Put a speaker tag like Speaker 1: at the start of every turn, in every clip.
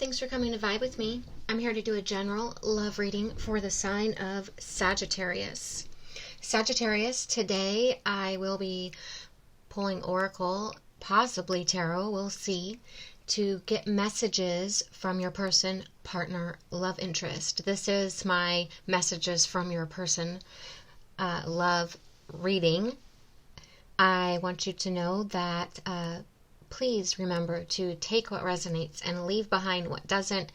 Speaker 1: thanks for coming to vibe with me. I'm here to do a general love reading for the sign of Sagittarius. Sagittarius, today I will be pulling Oracle, possibly Tarot, we'll see, to get messages from your person, partner, love interest. This is my messages from your person love reading. I want you to know that please remember to take what resonates and leave behind what doesn't.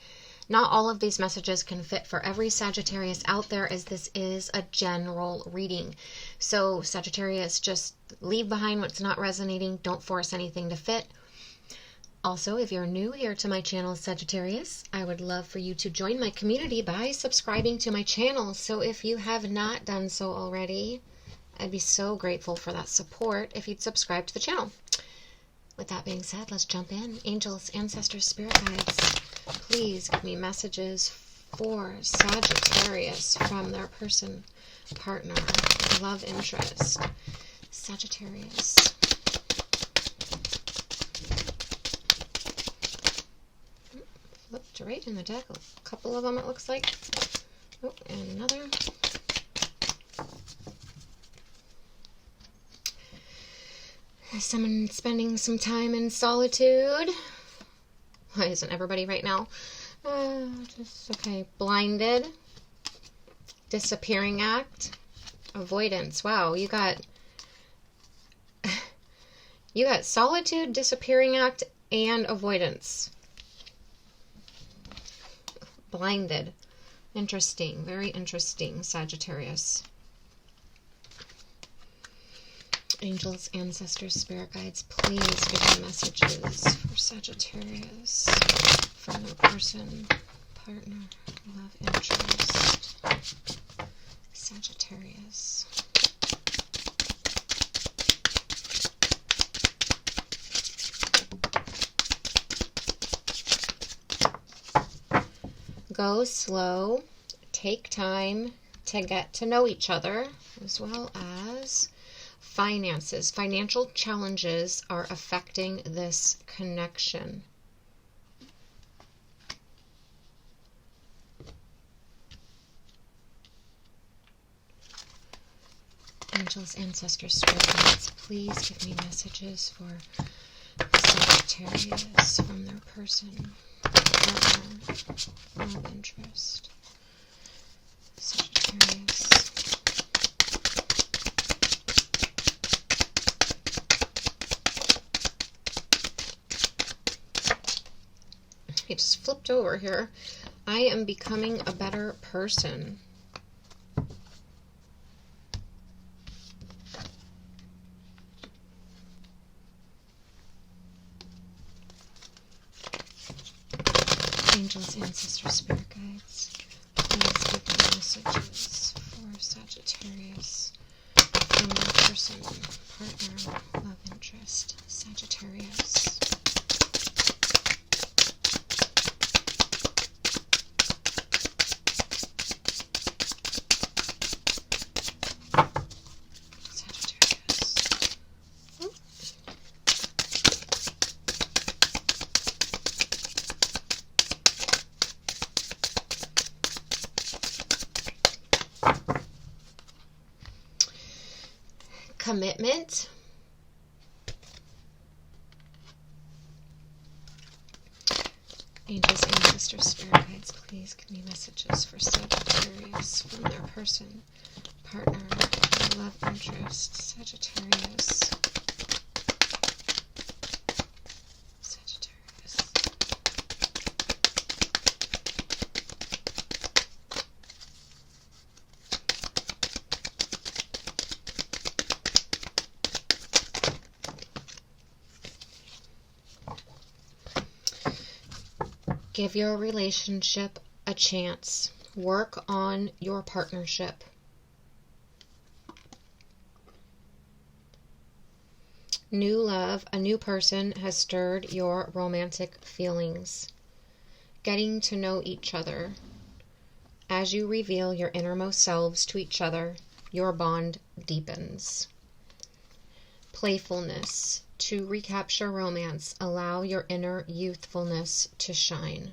Speaker 1: Not all of these messages can fit for every Sagittarius out there, as this is a general reading. So Sagittarius, just leave behind what's not resonating. Don't force anything to fit. Also, if you're new here to my channel, Sagittarius, I would love for you to join my community by subscribing to my channel. So if you have not done so already, I'd be so grateful for that support if you'd subscribe to the channel. With that being said, let's jump in. Angels, ancestors, spirit guides, please give me messages for Sagittarius from their person, partner, love interest. Sagittarius. Flipped right in the deck. A couple of them, it looks like. Oh, and another. Someone spending some time in solitude. Why isn't everybody right now? Okay. Blinded. Disappearing act. Avoidance. Wow, you got solitude, disappearing act, and avoidance. Blinded. Interesting. Very interesting, Sagittarius. Angels, ancestors, spirit guides, please give me messages for Sagittarius from their person, partner, love interest. Sagittarius. Go slow, take time to get to know each other, as well as finances. Financial challenges are affecting this connection. Angels, ancestors, spirit guides, please give me messages for Sagittarius from their person, partner, love interest. Sagittarius. It just flipped over here. I am becoming a better person. Angels, ancestors, spirit guides, please give me messages for Sagittarius from their person, partner, love interest. Sagittarius. Commitment. Angels, ancestors, spirit guides, please give me messages for Sagittarius from their person, partner, love interest. Sagittarius. Give your relationship a chance. Work on your partnership. New love, a new person has stirred your romantic feelings. Getting to know each other. As you reveal your innermost selves to each other, your bond deepens. Playfulness. To recapture romance, allow your inner youthfulness to shine.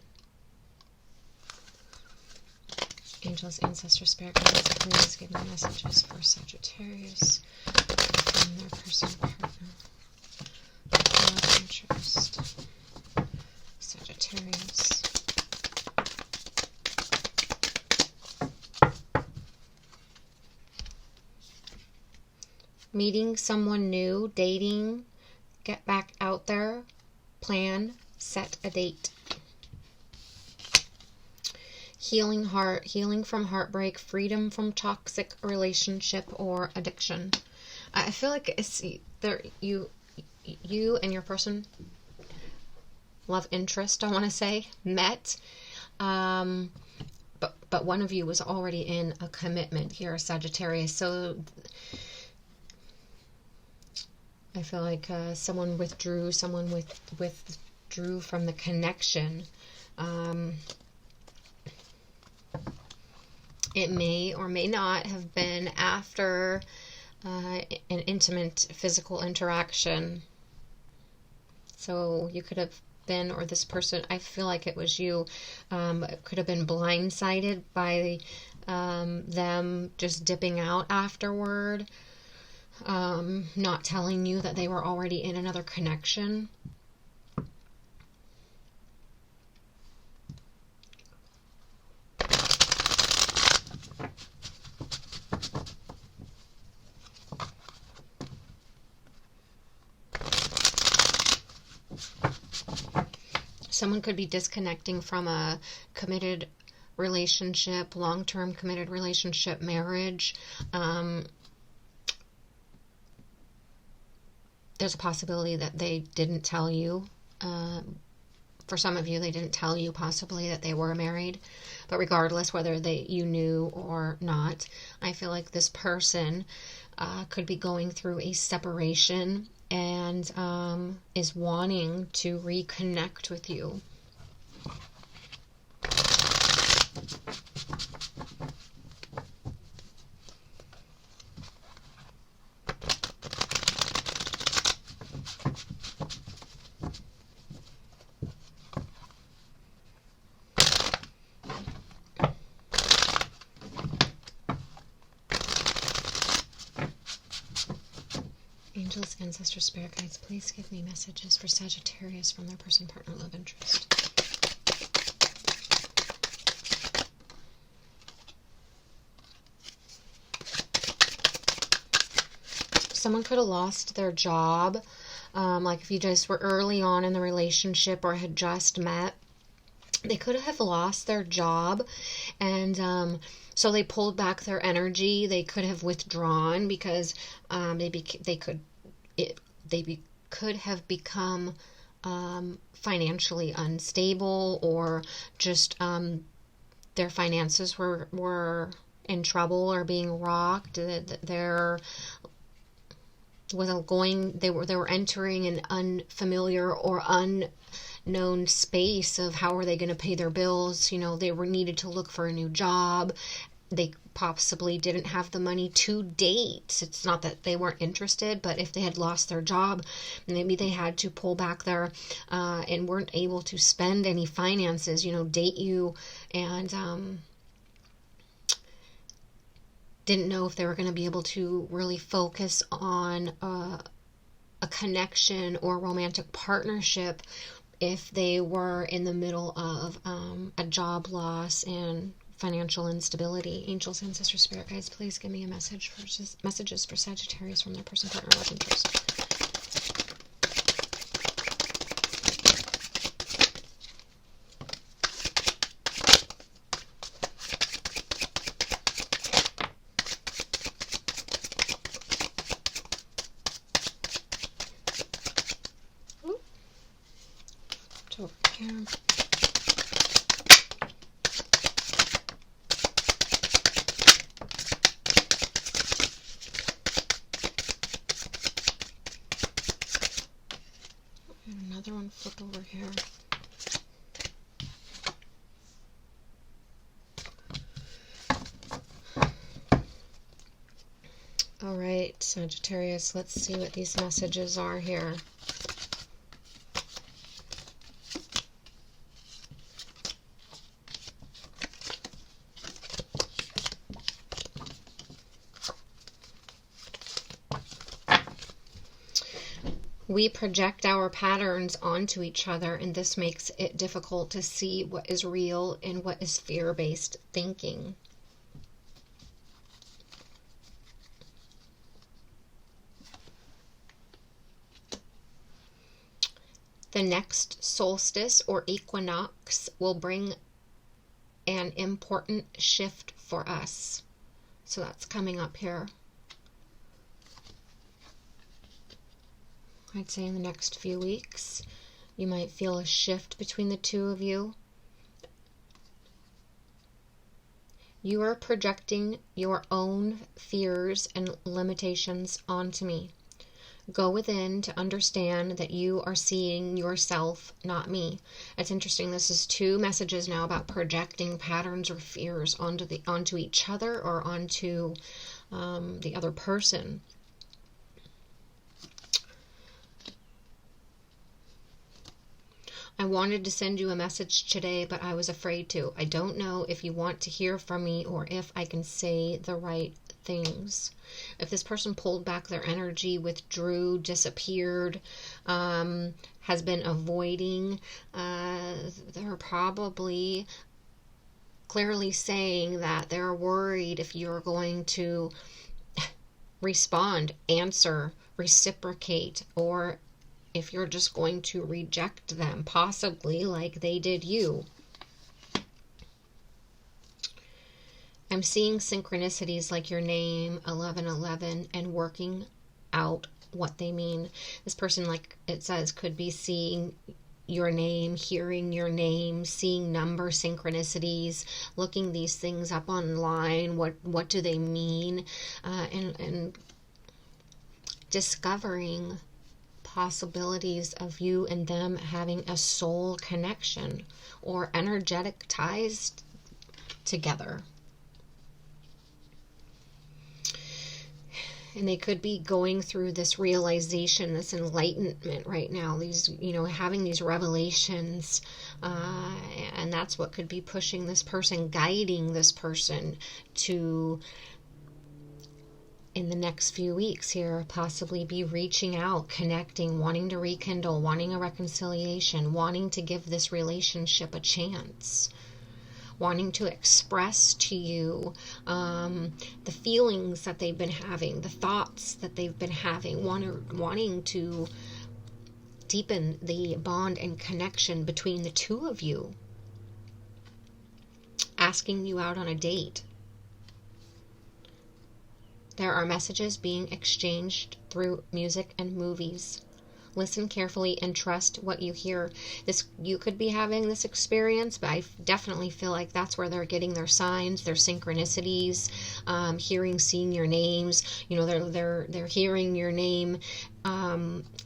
Speaker 1: Angels, ancestors, spirit guides, please give me messages for Sagittarius from their person, partner, love, interest. Sagittarius. Meeting someone new, dating, get back out there, plan, set a date. Healing heart, healing from heartbreak, freedom from toxic relationship or addiction. I feel like it's there. You and your person, love interest, I want to say, met. But one of you was already in a commitment here, Sagittarius. So I feel like someone withdrew. Someone withdrew from the connection. It may or may not have been after an intimate physical interaction. So you could have been, or this person, I feel like it was you, could have been blindsided by them just dipping out afterward, not telling you that they were already in another connection. Someone could be disconnecting from a committed relationship, long-term committed relationship, marriage. There's a possibility that they didn't tell you. For some of you, they didn't tell you possibly that they were married. But regardless whether you knew or not, I feel like this person could be going through a separation and is wanting to reconnect with you. Angels, ancestors, spirit guides, please give me messages for Sagittarius from their person, partner, love, interest. Someone could have lost their job. Like if you just were early on in the relationship or had just met, they could have lost their job, and so they pulled back their energy. They could have withdrawn because they could have become financially unstable, or just their finances were in trouble or being rocked. They were entering an unfamiliar or unknown space of how are they going to pay their bills. They were needed to look for a new job. They possibly didn't have the money to date. It's not that they weren't interested, but if they had lost their job, maybe they had to pull back their and weren't able to spend any finances, date you, and didn't know if they were going to be able to really focus on a connection or romantic partnership if they were in the middle of a job loss and financial instability. Angels, ancestors, spirit guides, please give me a messages for Sagittarius from their person, partner, love, interest. Over here. And another one flip over here. All right, Sagittarius, let's see what these messages are here. We project our patterns onto each other, and this makes it difficult to see what is real and what is fear-based thinking. The next solstice or equinox will bring an important shift for us. So that's coming up here. I'd say in the next few weeks, you might feel a shift between the two of you. You are projecting your own fears and limitations onto me. Go within to understand that you are seeing yourself, not me. It's interesting. This is two messages now about projecting patterns or fears onto each other or onto the other person. I wanted to send you a message today, but I was afraid to. I don't know if you want to hear from me or if I can say the right things. If this person pulled back their energy, withdrew, disappeared, has been avoiding, they're probably clearly saying that they're worried if you're going to respond, answer, reciprocate, or if you're just going to reject them, possibly like they did you. I'm seeing synchronicities like your name, 1111, and working out what they mean. This person, like it says, could be seeing your name, hearing your name, seeing number synchronicities, looking these things up online. What do they mean? And discovering possibilities of you and them having a soul connection or energetic ties together. And they could be going through this realization, this enlightenment right now, these, having these revelations, and that's what could be pushing this person, guiding this person to, in the next few weeks here, possibly be reaching out, connecting, wanting to rekindle, wanting a reconciliation, wanting to give this relationship a chance, wanting to express to you the feelings that they've been having, the thoughts that they've been having, wanting to deepen the bond and connection between the two of you, asking you out on a date. There are messages being exchanged through music and movies. Listen carefully and trust what you hear. You could be having this experience, but I definitely feel like that's where they're getting their signs, their synchronicities, seeing your names. They're hearing your name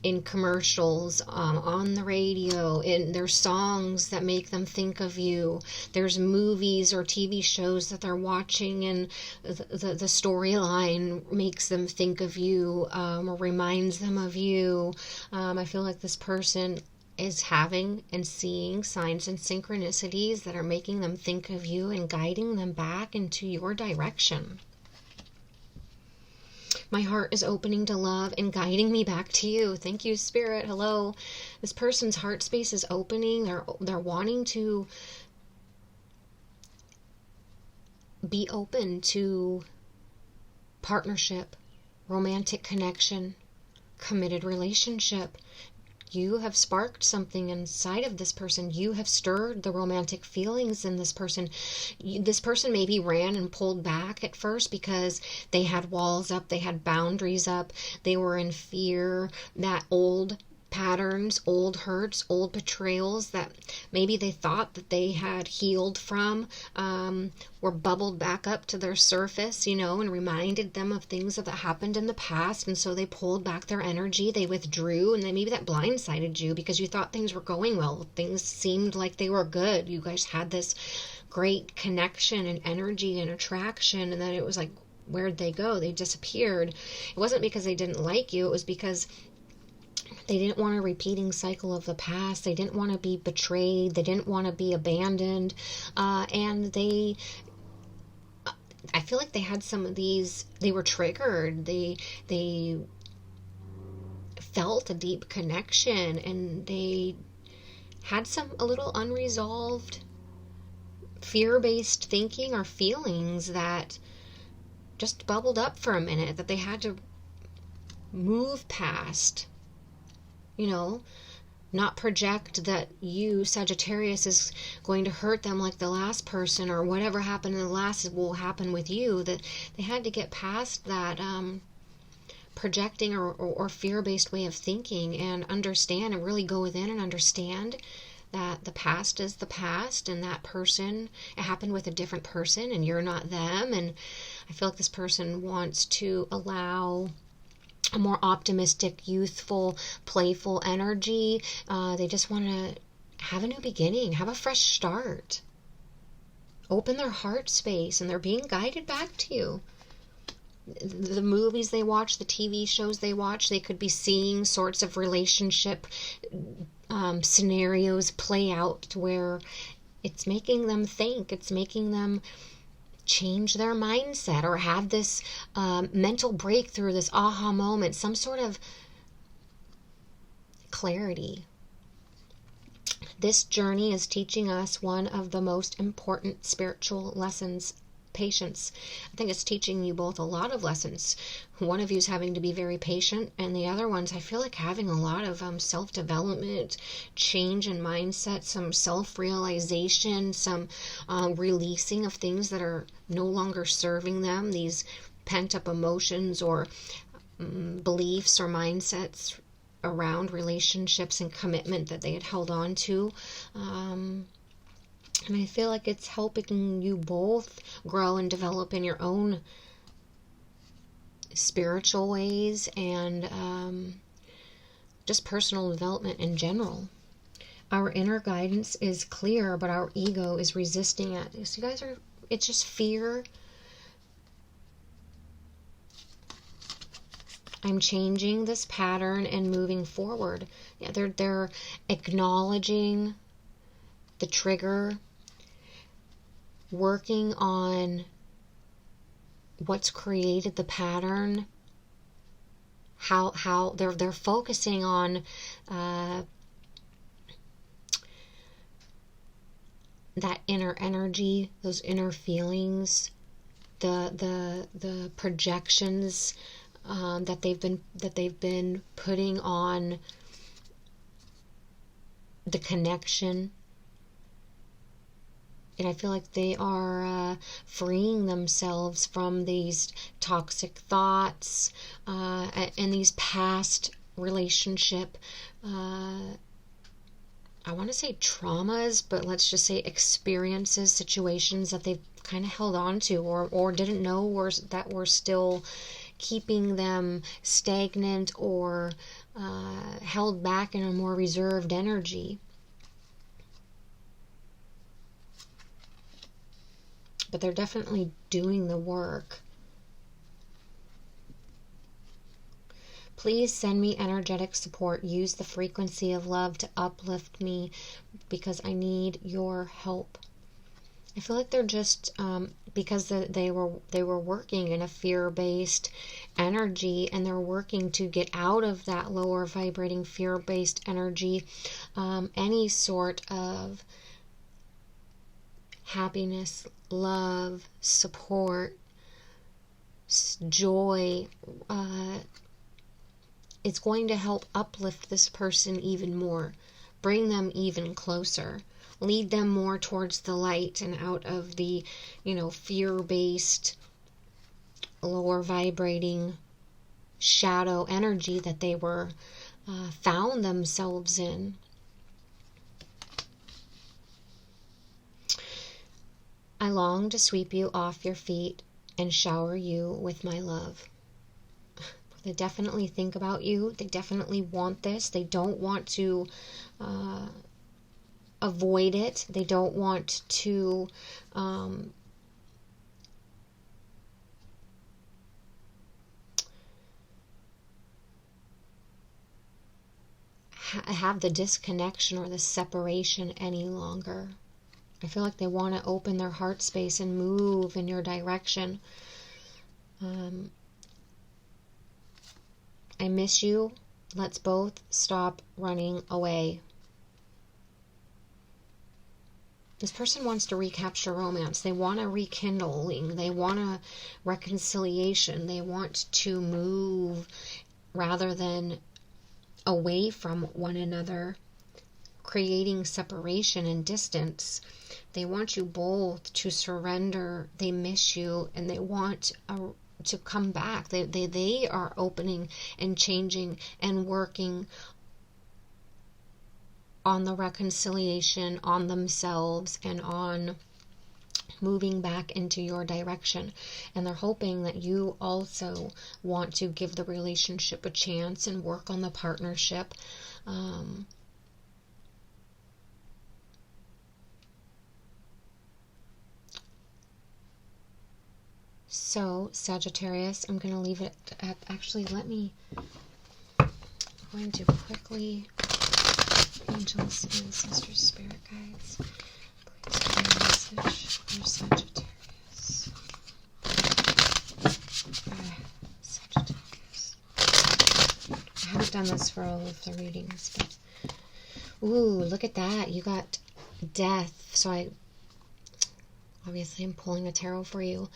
Speaker 1: in commercials, on the radio, in their songs that make them think of you. There's movies or TV shows that they're watching, and the storyline makes them think of you, or reminds them of you. I feel like this person is having and seeing signs and synchronicities that are making them think of you and guiding them back into your direction. My heart is opening to love and guiding me back to you. Thank you, Spirit. Hello. This person's heart space is opening. They're wanting to be open to partnership, romantic connection, committed relationship. You have sparked something inside of this person. You have stirred the romantic feelings in this person. This person maybe ran and pulled back at first because they had walls up, they had boundaries up, they were in fear that old patterns, old hurts, old betrayals that maybe they thought that they had healed from, were bubbled back up to their surface, and reminded them of things that happened in the past. And so they pulled back their energy, they withdrew, and then maybe that blindsided you because you thought things were going well. Things seemed like they were good. You guys had this great connection and energy and attraction, and then it was like, where'd they go? They disappeared. It wasn't because they didn't like you, it was because they didn't want a repeating cycle of the past. They didn't want to be betrayed. They didn't want to be abandoned. And I feel like they had some of these, they were triggered. They felt a deep connection, and they had a little unresolved fear-based thinking or feelings that just bubbled up for a minute that they had to move past. Not project that you, Sagittarius, is going to hurt them like the last person, or whatever happened in the last will happen with you. That they had to get past that projecting or fear-based way of thinking, and understand and really go within and understand that the past is the past, and that person, it happened with a different person, and you're not them. And I feel like this person wants to allow a more optimistic, youthful, playful energy. They just want to have a new beginning, have a fresh start, open their heart space, and they're being guided back to you. The movies they watch, the TV shows they watch, they could be seeing sorts of relationship scenarios play out to where it's making them think, it's making them change their mindset, or have this mental breakthrough, this aha moment, some sort of clarity. This journey is teaching us one of the most important spiritual lessons: patience. I think it's teaching you both a lot of lessons. One of you is having to be very patient, and the other one's, I feel like, having a lot of self-development, change in mindset, some self-realization, some releasing of things that are no longer serving them, these pent-up emotions or beliefs or mindsets around relationships and commitment that they had held on to. And I feel like it's helping you both grow and develop in your own spiritual ways, and just personal development in general. Our inner guidance is clear, but our ego is resisting it. So you guys it's just fear. I'm changing this pattern and moving forward. Yeah, they're acknowledging the trigger, working on what's created the pattern, how they're focusing on that inner energy, those inner feelings, the projections that they've been putting on the connection. And I feel like they are freeing themselves from these toxic thoughts and these past relationship, I want to say traumas, but let's just say experiences, situations that they've kind of held on to or didn't know that were still keeping them stagnant or held back in a more reserved energy. But they're definitely doing the work. Please send me energetic support. Use the frequency of love to uplift me, because I need your help. I feel like they're just because they were working in a fear-based energy, and they're working to get out of that lower vibrating fear-based energy. Any sort of happiness, love, support, joy, it's going to help uplift this person even more, bring them even closer, lead them more towards the light and out of the, fear-based, lower vibrating shadow energy that they were found themselves in. I long to sweep you off your feet and shower you with my love. They definitely think about you. They definitely want this. They don't want to avoid it. They don't want to have the disconnection or the separation any longer. I feel like they want to open their heart space and move in your direction. I miss you. Let's both stop running away. This person wants to recapture romance. They want a rekindling. They want a reconciliation. They want to move rather than away from one another, creating separation and distance. They want you both to surrender. They miss you and they want to come back. They are opening and changing and working on the reconciliation, on themselves, and on moving back into your direction. And they're hoping that you also want to give the relationship a chance and work on the partnership. So, Sagittarius, I'm going to leave it at, actually, I'm going to quickly, angels, ancestors, spirit guides, please give me a message for Sagittarius. Sagittarius. I haven't done this for all of the readings, but, ooh, look at that. You got death. So obviously I'm pulling a tarot for you.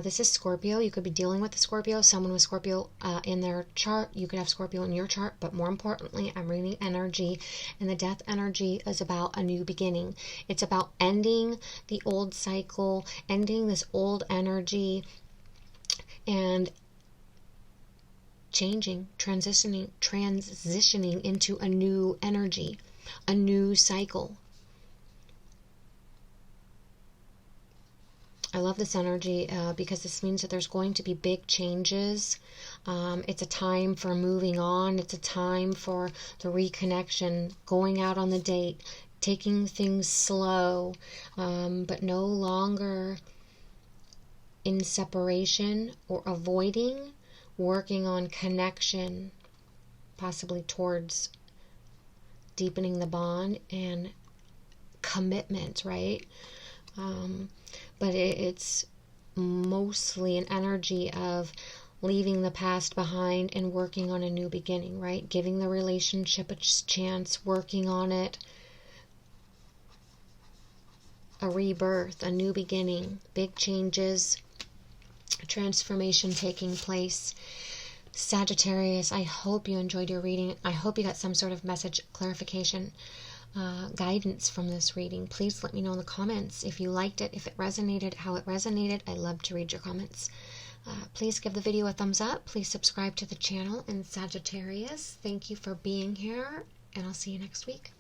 Speaker 1: This is Scorpio. You could be dealing with a Scorpio, someone with Scorpio in their chart. You could have Scorpio in your chart, but more importantly, I'm reading energy, and the death energy is about a new beginning. It's about ending the old cycle, ending this old energy, and changing, transitioning into a new energy, a new cycle. I love this energy because this means that there's going to be big changes. It's a time for moving on. It's a time for the reconnection, going out on the date, taking things slow, but no longer in separation or avoiding, working on connection, possibly towards deepening the bond and commitment, right? But it's mostly an energy of leaving the past behind and working on a new beginning, right? Giving the relationship a chance, working on it, a rebirth, a new beginning, big changes, a transformation taking place. Sagittarius, I hope you enjoyed your reading. I hope you got some sort of message, clarification, guidance from this reading. Please let me know in the comments if you liked it, if it resonated, how it resonated. I love to read your comments. Please give the video a thumbs up. Please subscribe to the channel. And Sagittarius, thank you for being here, and I'll see you next week.